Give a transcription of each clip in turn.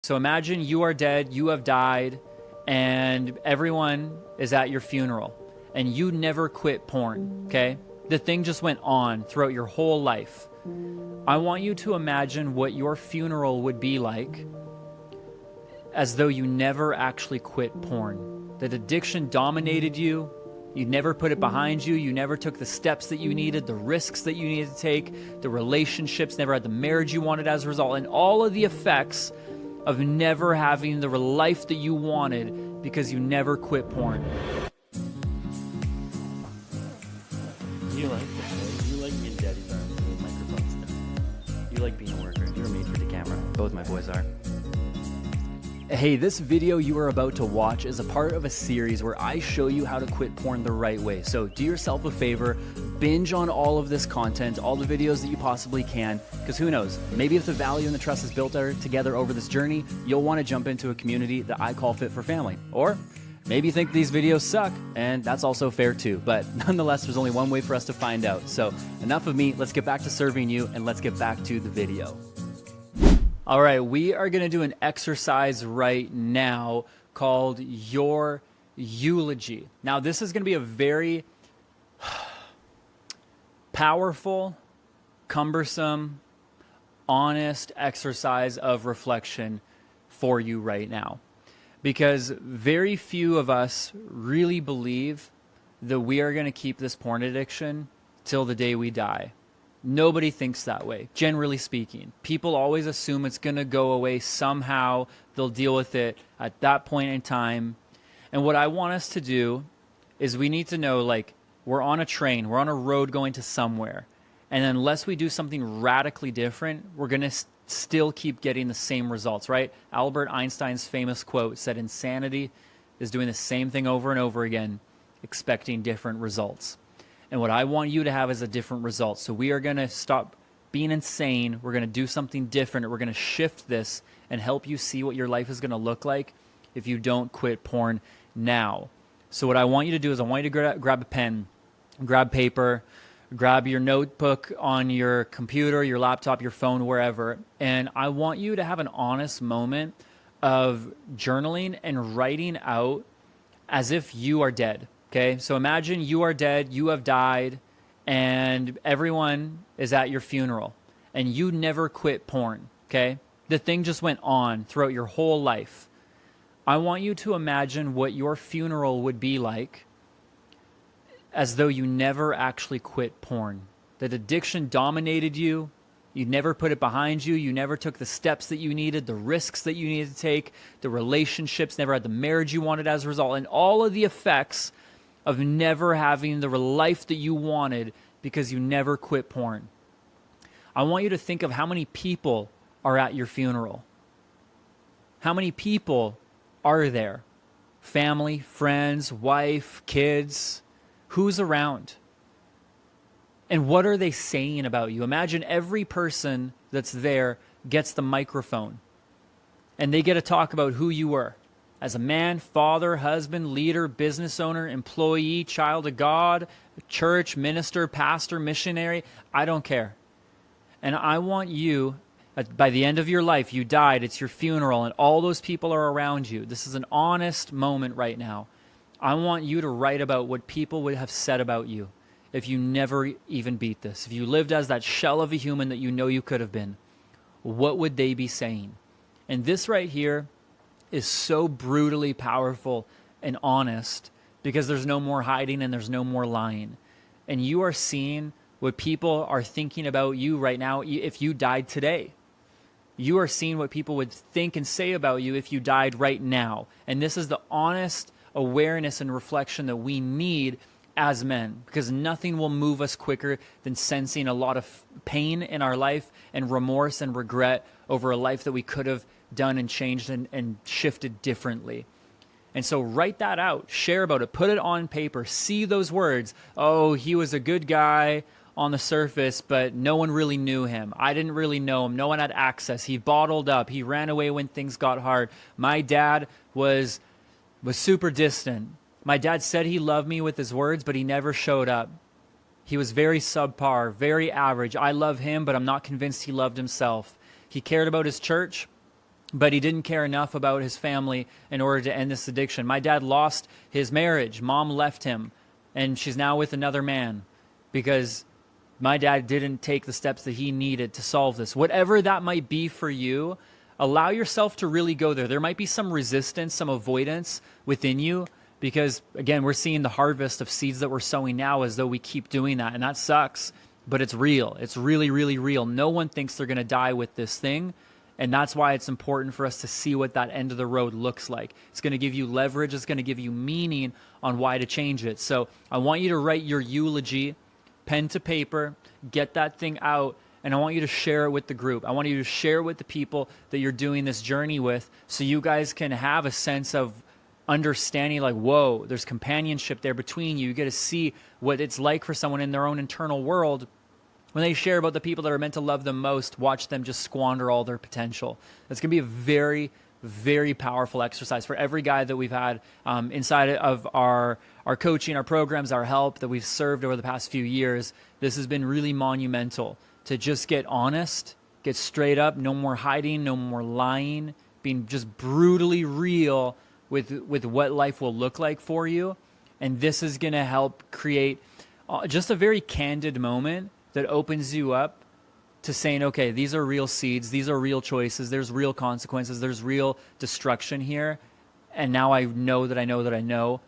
So imagine you are dead, you have died, and everyone is at your funeral, and you never quit porn, okay? The thing just went on throughout your whole life. I want you to imagine what your funeral would be like as though you never actually quit porn. That addiction dominated you. You never put it behind you. You never took the steps that you needed, the risks that you needed to take, the relationships, never had the marriage you wanted as a result, and all of the effects of never having the life that you wanted because you never quit porn. You like this, right? You like being daddy's arms with microphones. You like being a worker. You're made for the camera. Both my boys are. Hey, this video you are about to watch is a part of a series where I show you how to quit porn the right way. So do yourself a favor, binge on all of this content, all the videos that you possibly can, because who knows, maybe if the value and the trust is built together over this journey, you'll want to jump into a community that I call Fit for Family. Or maybe you think these videos suck, and that's also fair too. But nonetheless, there's only one way for us to find out. So enough of me, let's get back to serving you and let's get back to the video. All right, we are going to do an exercise right now called Your Eulogy. Now, this is going to be a very powerful, cumbersome, honest exercise of reflection for you right now. Because very few of us really believe that we are going to keep this porn addiction till the day we die. Nobody thinks that way, generally speaking. People always assume it's going to go away somehow. They'll deal with it at that point in time. And what I want us to do is we need to know, like, we're on a train, we're on a road going to somewhere. And unless we do something radically different, we're going to still keep getting the same results, right? Albert Einstein's famous quote said, "Insanity is doing the same thing over and over again, expecting different results." And what I want you to have is a different result. So we are going to stop being insane. We're going to do something different. We're going to shift this and help you see what your life is going to look like if you don't quit porn now. So what I want you to do is I want you to grab a pen, grab paper, grab your notebook on your computer, your laptop, your phone, wherever. And I want you to have an honest moment of journaling and writing out as if you are dead. Okay, so imagine you are dead, you have died, and everyone is at your funeral, and you never quit porn, okay? The thing just went on throughout your whole life. I want you to imagine what your funeral would be like as though you never actually quit porn. That addiction dominated you, you never put it behind you, you never took the steps that you needed, the risks that you needed to take, the relationships, never had the marriage you wanted as a result, and all of the effects of never having the life that you wanted because you never quit porn. I want you to think of how many people are at your funeral. How many people are there? Family, friends, wife, kids. Who's around? And what are they saying about you? Imagine every person that's there gets the microphone and they get to talk about who you were. As a man, father, husband, leader, business owner, employee, child of God, church, minister, pastor, missionary, I don't care. And I want you, by the end of your life, you died, it's your funeral, and all those people are around you. This is an honest moment right now. I want you to write about what people would have said about you if you never even beat this. If you lived as that shell of a human that you know you could have been, what would they be saying? And this right here is so brutally powerful and honest because there's no more hiding and there's no more lying. And you are seeing what people are thinking about you right now if you died today. You are seeing what people would think and say about you if you died right now. And this is the honest awareness and reflection that we need as men, because nothing will move us quicker than sensing a lot of pain in our life and remorse and regret over a life that we could have done and changed and shifted differently. And so write that out, share about it, put it on paper, see those words. Oh, he was a good guy on the surface, but no one really knew him. I didn't really know him. No one had access. He bottled up. He ran away when things got hard. My dad was super distant. My dad said he loved me with his words, but he never showed up. He was very subpar, very average. I love him, but I'm not convinced he loved himself. He cared about his church, but he didn't care enough about his family in order to end this addiction. My dad lost his marriage. Mom left him, and she's now with another man because my dad didn't take the steps that he needed to solve this. Whatever that might be for you, allow yourself to really go there. There might be some resistance, some avoidance within you because, again, we're seeing the harvest of seeds that we're sowing now as though we keep doing that, and that sucks, but it's real. It's really, really real. No one thinks they're going to die with this thing. And that's why it's important for us to see what that end of the road looks like. It's going to give you leverage. It's going to give you meaning on why to change it. So I want you to write your eulogy, pen to paper, get that thing out, and I want you to share it with the group. I want you to share it with the people that you're doing this journey with so you guys can have a sense of understanding, like, whoa, there's companionship there between you. You get to see what it's like for someone in their own internal world. When they share about the people that are meant to love them most, watch them just squander all their potential. It's going to be a very, very powerful exercise for every guy that we've had inside of our coaching, our programs, our help that we've served over the past few years. This has been really monumental to just get honest, get straight up, no more hiding, no more lying, being just brutally real with what life will look like for you. And this is going to help create just a very candid moment that opens you up to saying, okay, these are real seeds, these are real choices, there's real consequences, there's real destruction here. And now I know that I know that I know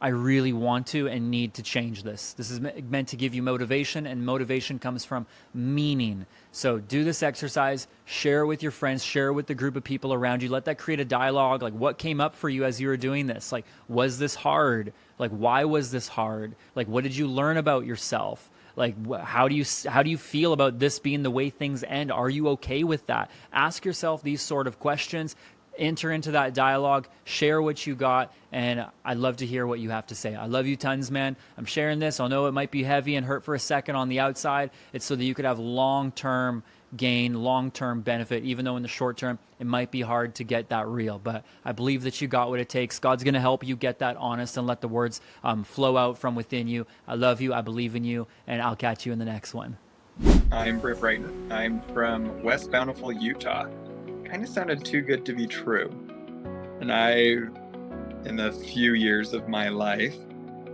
I really want to and need to change this. This is meant to give you motivation, and motivation comes from meaning. So do this exercise, share it with your friends, share it with the group of people around you. Let that create a dialogue. Like, what came up for you as you were doing this? Like, was this hard? Like, why was this hard? Like, what did you learn about yourself? Like, how do you feel about this being the way things end? Are you okay with that? Ask yourself these sort of questions. Enter into that dialogue, share what you got, and I'd love to hear what you have to say. I love you tons, man. I'm sharing this. I know it might be heavy and hurt for a second on the outside. It's so that you could have long-term gain, long-term benefit, even though in the short term, it might be hard to get that real. But I believe that you got what it takes. God's going to help you get that honest and let the words flow out from within you. I love you. I believe in you, and I'll catch you in the next one. I'm Britt Breitner. I'm from West Bountiful, Utah. Kind of sounded too good to be true. And in the few years of my life,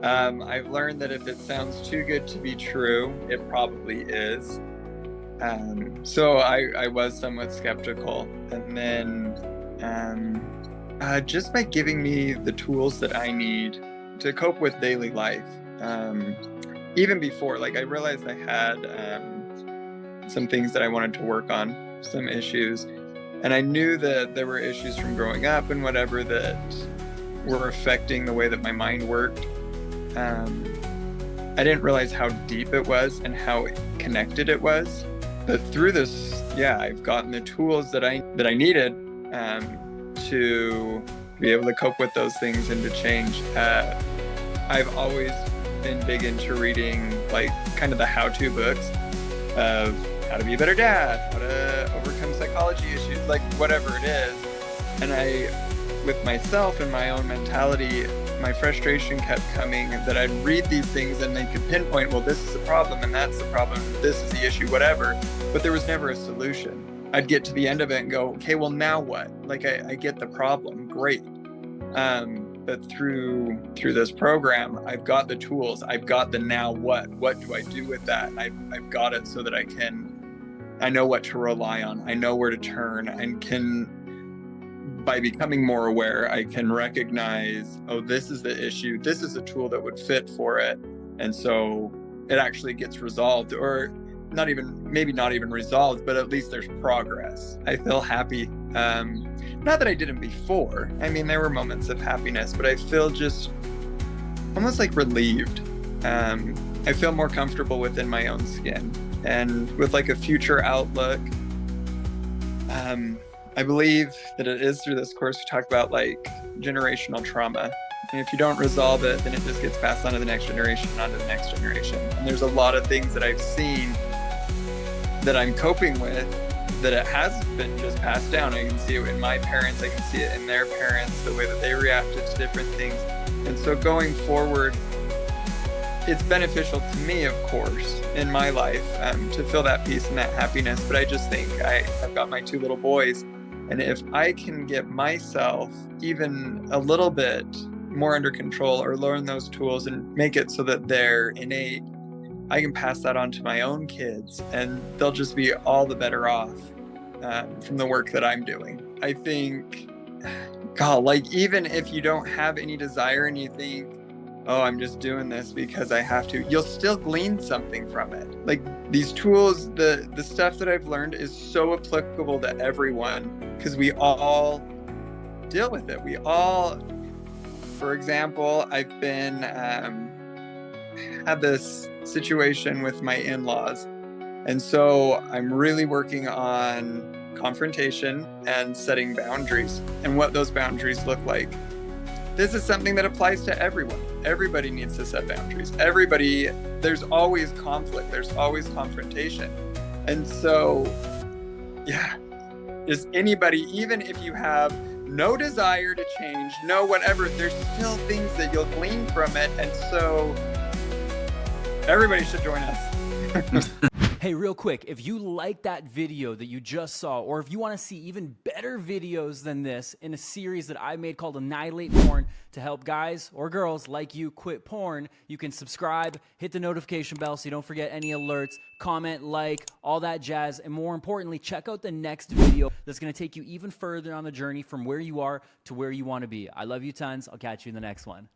I've learned that if it sounds too good to be true, it probably is. So I was somewhat skeptical. And then just by giving me the tools that I need to cope with daily life, even before, like, I realized I had some things that I wanted to work on, some issues. And I knew that there were issues from growing up and whatever that were affecting the way that my mind worked. I didn't realize how deep it was and how connected it was. But through this, I've gotten the tools that I needed to be able to cope with those things and to change. I've always been big into reading, like, kind of the how-to books of how to be a better dad, how to overcome psychology issues, like whatever it is. And with myself and my own mentality, my frustration kept coming that I'd read these things and they could pinpoint, well, this is the problem and that's the problem, this is the issue, whatever. But there was never a solution. I'd get to the end of it and go, okay, well, now what? Like, I get the problem, great. But through this program, I've got the tools. I've got the now what? What do I do with that? And I've got it so that I know what to rely on. I know where to turn, and by becoming more aware, I can recognize, oh, this is the issue. This is a tool that would fit for it. And so it actually gets resolved, or maybe not even resolved, but at least there's progress. I feel happy. Not that I didn't before. I mean, there were moments of happiness, but I feel just almost like relieved. I feel more comfortable within my own skin and with like a future outlook. I believe that it is through this course we talk about like generational trauma. And if you don't resolve it, then it just gets passed on to the next generation, onto the next generation. And there's a lot of things that I've seen that I'm coping with that it has been just passed down. I can see it in my parents, I can see it in their parents, the way that they reacted to different things. And so going forward, it's beneficial to me, of course, in my life, to feel that peace and that happiness. But I just think I've got my two little boys, And if I can get myself even a little bit more under control or learn those tools and make it so that they're innate, I can pass that on to my own kids and they'll just be all the better off from the work that I'm doing. I think, God, like even if you don't have any desire and you think, oh, I'm just doing this because I have to, you'll still glean something from it. Like these tools, the stuff that I've learned is so applicable to everyone because we all deal with it. We all, for example, I've been, had this situation with my in-laws. And so I'm really working on confrontation and setting boundaries and what those boundaries look like. This is something that applies to everyone. Everybody needs to set boundaries. Everybody, there's always conflict. There's always confrontation. And so, yeah, just anybody, even if you have no desire to change, no whatever, there's still things that you'll glean from it. And so everybody should join us. Hey, real quick, if you like that video that you just saw, or if you want to see even better videos than this in a series that I made called Annihilate Porn to help guys or girls like you quit porn, you can subscribe, hit the notification bell so you don't forget any alerts, comment, like, all that jazz, and more importantly, check out the next video that's going to take you even further on the journey from where you are to where you want to be. I love you tons. I'll catch you in the next one.